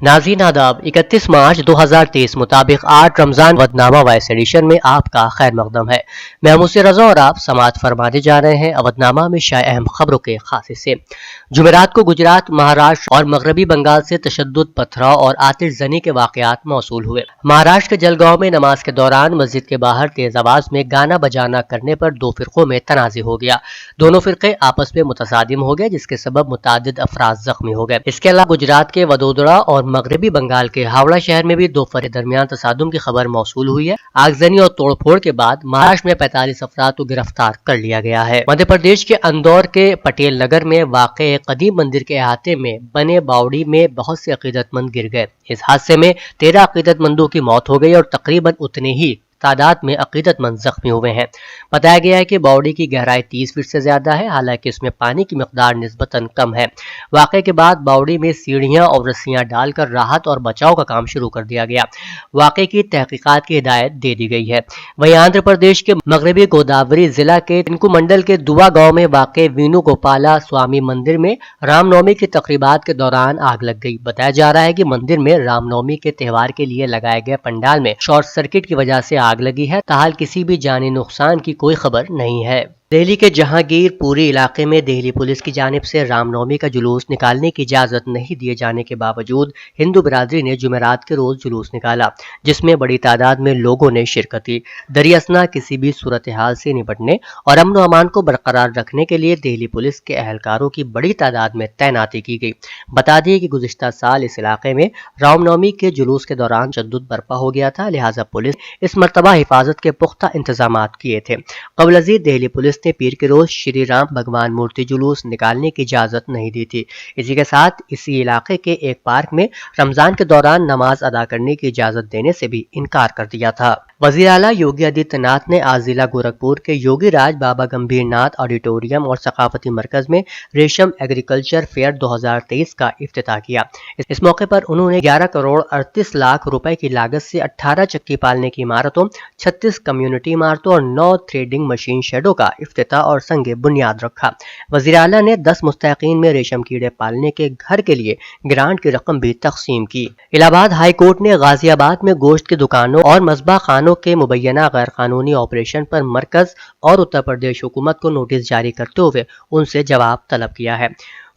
नाज़रीन आदाब 31 मार्च 2023 मुताबिक 8 रमज़ान अवधनामा वॉइस एडिशन में आपका खैर मकदम है। मैं मुझसे रजा और आप समाअत फरमाने जा रहे हैं अवधनामा में शाये अहम खबरों के खास हिस्से। जुमेरात को गुजरात, महाराष्ट्र और मगरबी बंगाल से तशद्दुद, पथराव और आतिशजनी के वाक़यात मौसूल हुए। महाराष्ट्र के जलगांव में नमाज के दौरान मस्जिद के बाहर तेज आवाज में गाना बजाना करने पर दो फिरकों में तनाज़े हो गया। दोनों फिरके आपस में मुतसादिम हो गए, जिसके सबब मुतादिद अफराद जख्मी हो गए। इसके अलावा गुजरात के वडोदरा और मगरबी बंगाल के हावड़ा शहर में भी दो फरीक दरमियान तसादुम की खबर मौसूल हुई है। आगजनी और तोड़फोड़ के बाद महाराष्ट्र में 45 अफराद को गिरफ्तार कर लिया गया है। मध्य प्रदेश के इंदौर के पटेल नगर में वाक़े एक कदीम मंदिर के अहाते में बने बावड़ी में बहुत से अकीदतमंद गिर गए। इस हादसे में 13 अकीदतमंदों की मौत हो गई और तकरीबन उतने ही तादाद में अकीदतमंद जख्मी हुए हैं। बताया गया है कि बावड़ी की गहराई 30 फीट से ज्यादा है, हालांकि इसमें पानी की मिकदार निस्बतन कम है। वाक़े के बाद बावड़ी में सीढ़ियां और रस्सियां डालकर राहत और बचाव का काम शुरू कर दिया गया। वाक़े की तहकीकात की हिदायत दे दी गई है। वहीं आंध्र प्रदेश के मगरबी गोदावरी जिला के तिनकु मंडल के दुआ गांव में वाक़े वीणु गोपाला स्वामी मंदिर में रामनवमी की तकरीबात के दौरान आग लग गई। बताया जा रहा है कि मंदिर में रामनवमी के त्यौहार के लिए लगाए गए पंडाल में शॉर्ट सर्किट की वजह से आग लगी है। ताहाल किसी भी जानी नुकसान की कोई खबर नहीं है। दिल्ली के जहांगीर पूरी इलाके में दिल्ली पुलिस की जानिब से रामनवमी का जुलूस निकालने की इजाजत नहीं दिए जाने के बावजूद हिंदू बिरादरी ने जुमेरात के रोज जुलूस निकाला, जिसमें बड़ी तादाद में लोगों ने शिरकत की। दरियासना किसी भी सूरत हाल से निपटने और अमन व अमान को बरकरार रखने के लिए दिल्ली पुलिस के अहलकारों की बड़ी तादाद में तैनाती की गई। बता दें कि गुज़िश्ता साल इस इलाके में रामनवमी के जुलूस के दौरान तशद्दुद बर्पा हो गया था, लिहाजा पुलिस इस मरतबा हिफाजत के पुख्ता इंतजाम किए थे। कबल अज़ीज़ दिल्ली पुलिस ने पीर के रोज श्री राम भगवान मूर्ति जुलूस निकालने की इजाजत नहीं दी थी। इसी के साथ इसी इलाके के एक पार्क में रमजान के दौरान नमाज अदा करने की इजाजत देने से भी इनकार कर दिया था। वज़ीर आला योगी आदित्यनाथ ने आज जिला गोरखपुर के योगी राज बाबा गंभीर नाथ ऑडिटोरियम और सकाफती मरकज में रेशम एग्रीकल्चर फेयर 2023 का इफ्तिताह किया। इस मौके पर उन्होंने 11 करोड़ 38 लाख रुपए की लागत से 18 चक्की पालने की इमारतों, 36 कम्युनिटी इमारतों और 9 थ्रेडिंग मशीन शेडों का इफ्तिताह और संगे बुनियाद रखा। वज़ीर आला ने 10 मुस्तहिकीन में रेशम कीड़े पालने के घर के लिए ग्रांट की रकम भी तकसीम की। इलाहाबाद हाई कोर्ट ने गाजियाबाद में गोश्त की दुकानों और मस्बा खानों के मुबैना गैर कानूनी ऑपरेशन पर मरकज और उत्तर प्रदेश हुकूमत को नोटिस जारी करते हुए उनसे जवाब तलब किया है।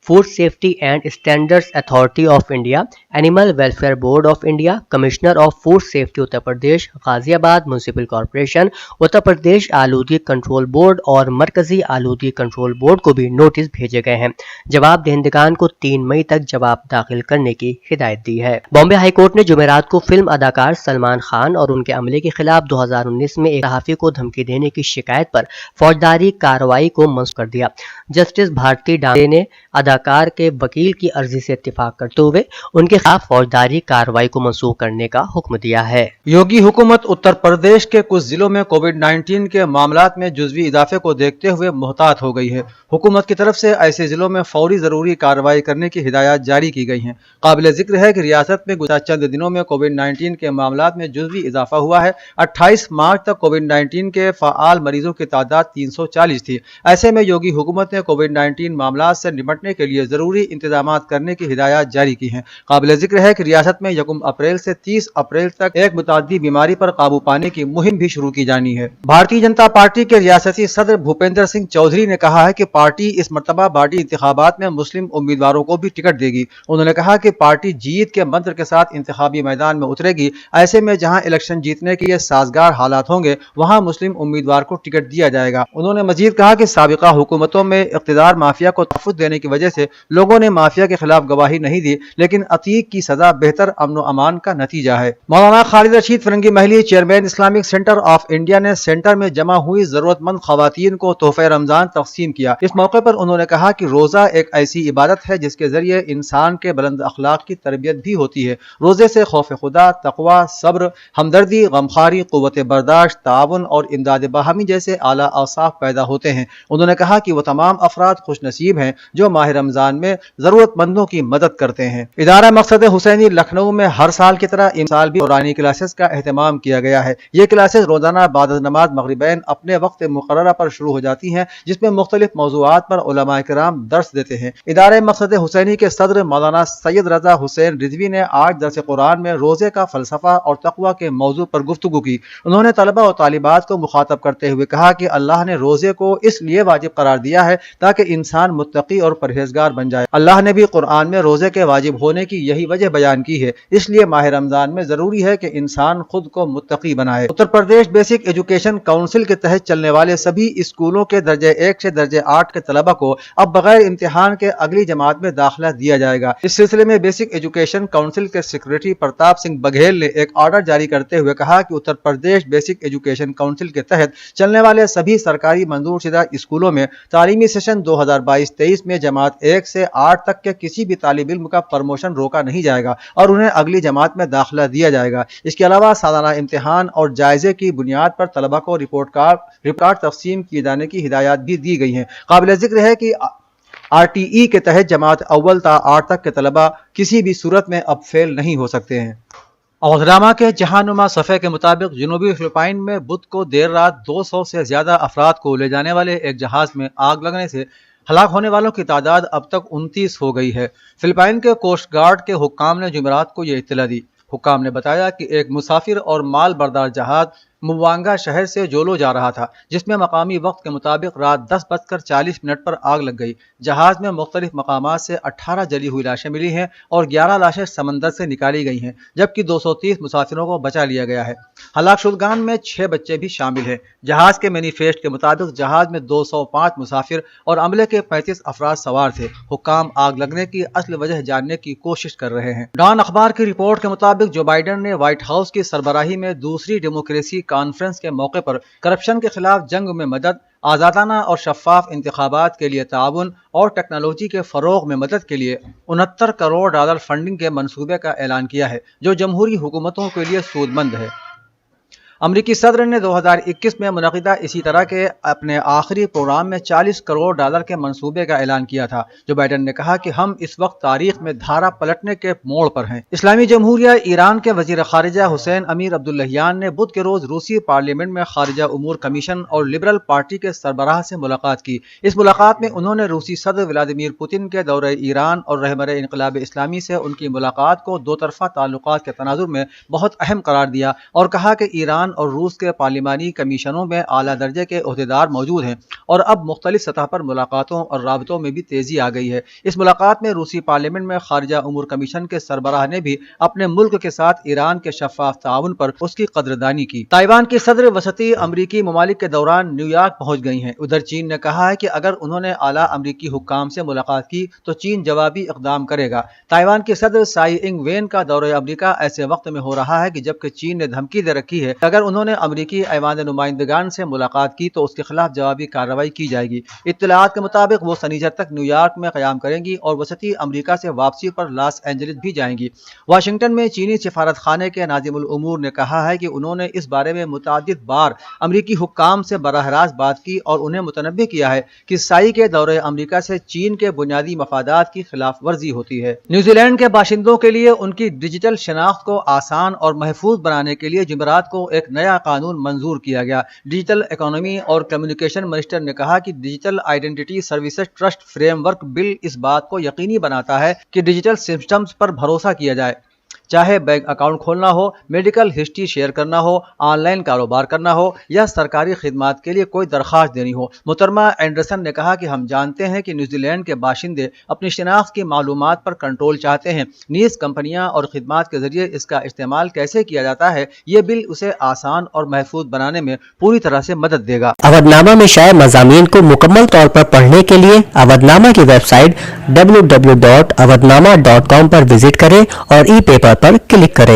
Food safety and standards authority of India, animal welfare board of India, commissioner of food safety Uttar Pradesh, Ghaziabad municipal corporation, Uttar Pradesh आलूगी कंट्रोल बोर्ड और मरकजी आलूगी कंट्रोल बोर्ड को भी नोटिस भेजे गए हैं। जवाब दहिंदगान को 3 मई तक जवाब दाखिल करने की हिदायत दी है। बॉम्बे हाई कोर्ट ने जुमेरात को फिल्म अदाकार सलमान खान और उनके अमले के खिलाफ 2019 में एक सहाफी को धमकी देने की शिकायत पर फौजदारी कार्रवाई को मंसूख कर दिया। जस्टिस भारती डांगे ने अदाकार के वकील की अर्जी से इत्तिफाक करते हुए उनके खिलाफ फौजदारी कार्रवाई को मंसूख करने का हुक्म दिया है। योगी हुकूमत उत्तर प्रदेश के कुछ जिलों में कोविड-19 के मामलात में जुज़वी इजाफे को देखते हुए मुहतात हो गई है। हुकूमत की तरफ से ऐसे जिलों में फौरी जरूरी कार्रवाई करने की हिदायत जारी की गई हैं। काबिल जिक्र है कि रियासत में गुज़श्ता चंद दिनों में कोविड-19 के मामलात में जुज़वी इजाफा हुआ है। 28 मार्च तक कोविड-19 के फ़ाल मरीजों की तादाद 340 थी। ऐसे में योगी हुकूमत ने कोविड-19 मामलात से निपटने के लिए जरूरी इंतजाम करने की हिदायत जारी की है। काबिल जिक्र है कि रियासत में 1 अप्रैल से 30 अप्रैल तक एक मुतादी बीमारी पर काबू पाने की मुहिम भी शुरू की जानी है। भारतीय जनता पार्टी के रियासती सदर भूपेंद्र सिंह चौधरी ने कहा है कि पार्टी इस मरतबा बाडी इंतखाबात में मुस्लिम उम्मीदवारों को भी टिकट देगी। उन्होंने कहा कि पार्टी जीत के मंत्र के साथ इंतखाबी मैदान में उतरेगी। ऐसे में जहां इलेक्शन जीतने के लिए साजगार हालात होंगे वहां मुस्लिम उम्मीदवार को टिकट दिया जाएगा। उन्होंने मजीद कहा कि साबिका हुकूमतों में इख्तिदार माफिया को तहफ़्फ़ुज़ देने की वजह से लोगों ने माफिया के खिलाफ गवाही नहीं दी, लेकिन अतीक की सजा बेहतर अमन अमान का नतीजा है। मौलाना Khalid Rashid Firangi Mahali, chairman Islamic Centre of India ने सेंटर में जमा हुई जरूरतमंद खवातीन को तोहफे रमजान तकसीम किया। इस मौके पर उन्होंने कहा कि रोजा एक ऐसी इबादत है जिसके जरिए इंसान के बुलंद अखलाक की तरबियत भी होती है। रोजे से खौफ खुदा, तकवा, सब्र, हमदर्दी, गमखारी, कुव्वत बर्दाश्त, ताउन और इमदाद बाहमी जैसे आला औसाफ पैदा होते हैं। उन्होंने कहा कि वो तमाम अफराद खुश नसीब हैं जो माह رمضان میں ضرورت مندوں کی مدد کرتے ہیں۔ ادارہ مقصد حسینی لکھنؤ میں ہر سال کی طرح اس سال بھی نورانی کلاسز کا اہتمام کیا گیا ہے۔ یہ کلاسز روزانہ بعد از نماز مغربین اپنے وقت مقررہ پر شروع ہو جاتی ہیں، جس میں مختلف موضوعات پر علماء کرام درس دیتے ہیں۔ ادارہ مقصد حسینی کے صدر مولانا سید رضا حسین رضوی نے آج درس قرآن میں روزے کا فلسفہ اور تقویٰ کے موضوع پر گفتگو کی۔ انہوں نے طلبہ اور طالبات کو مخاطب کرتے ہوئے کہا کہ اللہ نے روزے کو اس لیے واجب قرار دیا ہے تاکہ انسان متقی اور پرہیزگار بن جائے۔ اللہ نے بھی قرآن میں روزے کے واجب ہونے کی یہی وجہ بیان کی ہے، اس لیے ماہ رمضان میں ضروری ہے کہ انسان خود کو متقی بنائے۔ Uttar Pradesh basic education council کے تحت چلنے والے سبھی اسکولوں کے درجہ 1 سے درجہ 8 کے طلبہ کو اب بغیر امتحان کے اگلی جماعت میں داخلہ دیا جائے گا۔ اس سلسلے میں بیسک ایجوکیشن کونسل کے سیکریٹری پرتاپ سنگھ بگھیل نے ایک آرڈر جاری کرتے ہوئے کہا کہ Uttar Pradesh basic education council کے تحت چلنے والے سبھی سرکاری منظور شدہ اسکولوں میں تعلیمی سیشن 2022-23 میں جماعت 1 سے 8 تک کے کسی بھی طالب علم کا پروموشن روکا نہیں جائے گا اور انہیں اگلی جماعت میں داخلہ دیا جائے گا۔ اس کے علاوہ سالانہ امتحان اور جائزے کی بنیاد پر طلبہ کو رپورٹ کارڈ تقسیم کیے جانے کی ہدایات بھی دی گئی ہیں۔ قابل ذکر ہے کہ RTE کے تحت جماعت اول تا 8 تک کے طلبہ کسی بھی صورت میں اب فیل نہیں ہو سکتے ہیں۔ اوزرامہ کے جہانما صفحے کے مطابق جنوبی فلپائن میں بدھ کو دیر رات 200 سے زیادہ افراد کو لے جانے والے ایک جہاز میں آگ لگنے سے ہلاک ہونے والوں کی تعداد اب تک 29 ہو گئی ہے۔ فلپائن کے کوسٹ گارڈ کے حکام نے جمعرات کو یہ اطلاع دی۔ حکام نے بتایا کہ ایک مسافر اور مال بردار جہاز موانگا شہر سے جولو جا رہا تھا، جس میں مقامی وقت کے مطابق رات 10:40 پر آگ لگ گئی۔ جہاز میں مختلف مقامات سے 18 جلی ہوئی لاشیں ملی ہیں اور 11 لاشیں سمندر سے نکالی گئی ہیں، جبکہ 230 مسافروں کو بچا لیا گیا ہے۔ ہلاک شدگان میں 6 بچے بھی شامل ہیں۔ جہاز کے مینیفیسٹ کے مطابق جہاز میں 205 مسافر اور عملے کے 35 افراد سوار تھے۔ حکام آگ لگنے کی اصل وجہ جاننے کی کوشش کر رہے ہیں۔ ڈان اخبار کی رپورٹ کے مطابق جو بائیڈن نے وائٹ ہاؤس کی سربراہی میں دوسری ڈیموکریسی کانفرنس کے موقع پر کرپشن کے خلاف جنگ میں مدد، آزادانہ اور شفاف انتخابات کے لیے تعاون اور ٹیکنالوجی کے فروغ میں مدد کے لیے $69 کروڑ فنڈنگ کے منصوبے کا اعلان کیا ہے، جو جمہوری حکومتوں کے لیے سود مند ہے۔ امریکی صدر نے 2021 میں منعقدہ اسی طرح کے اپنے آخری پروگرام میں $40 کروڑ کے منصوبے کا اعلان کیا تھا۔ جو بائیڈن نے کہا کہ ہم اس وقت تاریخ میں دھارا پلٹنے کے موڑ پر ہیں۔ اسلامی جمہوریہ ایران کے وزیر خارجہ حسین امیر عبداللہیان نے بدھ کے روز روسی پارلیمنٹ میں خارجہ امور کمیشن اور لبرل پارٹی کے سربراہ سے ملاقات کی۔ اس ملاقات میں انہوں نے روسی صدر ولادیمیر پوتن کے دورہ ایران اور رہبر انقلاب اسلامی سے ان کی ملاقات کو دو طرفہ تعلقات کے تناظر میں بہت اہم قرار دیا اور کہا کہ ایران اور روس کے پارلیمانی کمیشنوں میں اعلیٰ درجے کے عہدیدار موجود ہیں اور اب مختلف سطح پر ملاقاتوں اور رابطوں میں بھی تیزی آ گئی ہے۔ اس ملاقات میں روسی پارلیمنٹ میں خارجہ امور کمیشن کے سربراہ نے بھی اپنے ملک کے ساتھ ایران کے شفاف تعاون پر اس کی قدردانی کی۔ تائیوان کی صدر وسطی امریکی ممالک کے دوران نیو یارک پہنچ گئی ہیں۔ ادھر چین نے کہا ہے کہ اگر انہوں نے اعلیٰ امریکی حکام سے ملاقات کی تو چین جوابی اقدام کرے گا۔ تائیوان کی صدر سائی انگ وین کا دورہ امریکہ ایسے وقت میں ہو رہا ہے کہ جبکہ چین نے دھمکی دے رکھی ہے کہ اگر انہوں نے امریکی ایوان نمائندگان سے ملاقات کی تو اس کے خلاف جوابی کارروائی کی جائے گی۔ اطلاعات کے مطابق وہ سنیچر تک نیو یارک میں قیام کریں گی اور وسطی امریکہ سے واپسی پر لاس اینجلس بھی جائیں گی۔ واشنگٹن میں چینی سفارت خانے کے ناظم الامور نے کہا ہے کہ انہوں نے اس بارے میں متعدد بار امریکی حکام سے براہ راست بات کی اور انہیں متنبہ کیا ہے کہ سائی کے دورے امریکہ سے چین کے بنیادی مفادات کی خلاف ورزی ہوتی ہے۔ نیوزی لینڈ کے باشندوں کے لیے ان کی ڈیجیٹل شناخت کو آسان اور محفوظ بنانے کے لیے جمعرات کو ایک نیا قانون منظور کیا گیا۔ ڈیجیٹل اکانومی اور کمیونیکیشن منسٹر نے کہا کہ digital identity services trust framework bill اس بات کو یقینی بناتا ہے کہ ڈیجیٹل سسٹمز پر بھروسہ کیا جائے، چاہے بینک اکاؤنٹ کھولنا ہو، میڈیکل ہسٹری شیئر کرنا ہو، آن لائن کاروبار کرنا ہو یا سرکاری خدمات کے لیے کوئی درخواست دینی ہو۔ محترمہ اینڈرسن نے کہا کہ ہم جانتے ہیں کہ نیوزی لینڈ کے باشندے اپنی شناخت کی معلومات پر کنٹرول چاہتے ہیں، نیز کمپنیاں اور خدمات کے ذریعے اس کا استعمال کیسے کیا جاتا ہے، یہ بل اسے آسان اور محفوظ بنانے میں پوری طرح سے مدد دے گا۔ اودھ نامہ میں شائع مضامین کو مکمل طور پر پڑھنے کے لیے اودھ نامہ کی ویب سائٹ www.avodhnama.com پر وزٹ کریں اور ای پیپر پر کلک کریں۔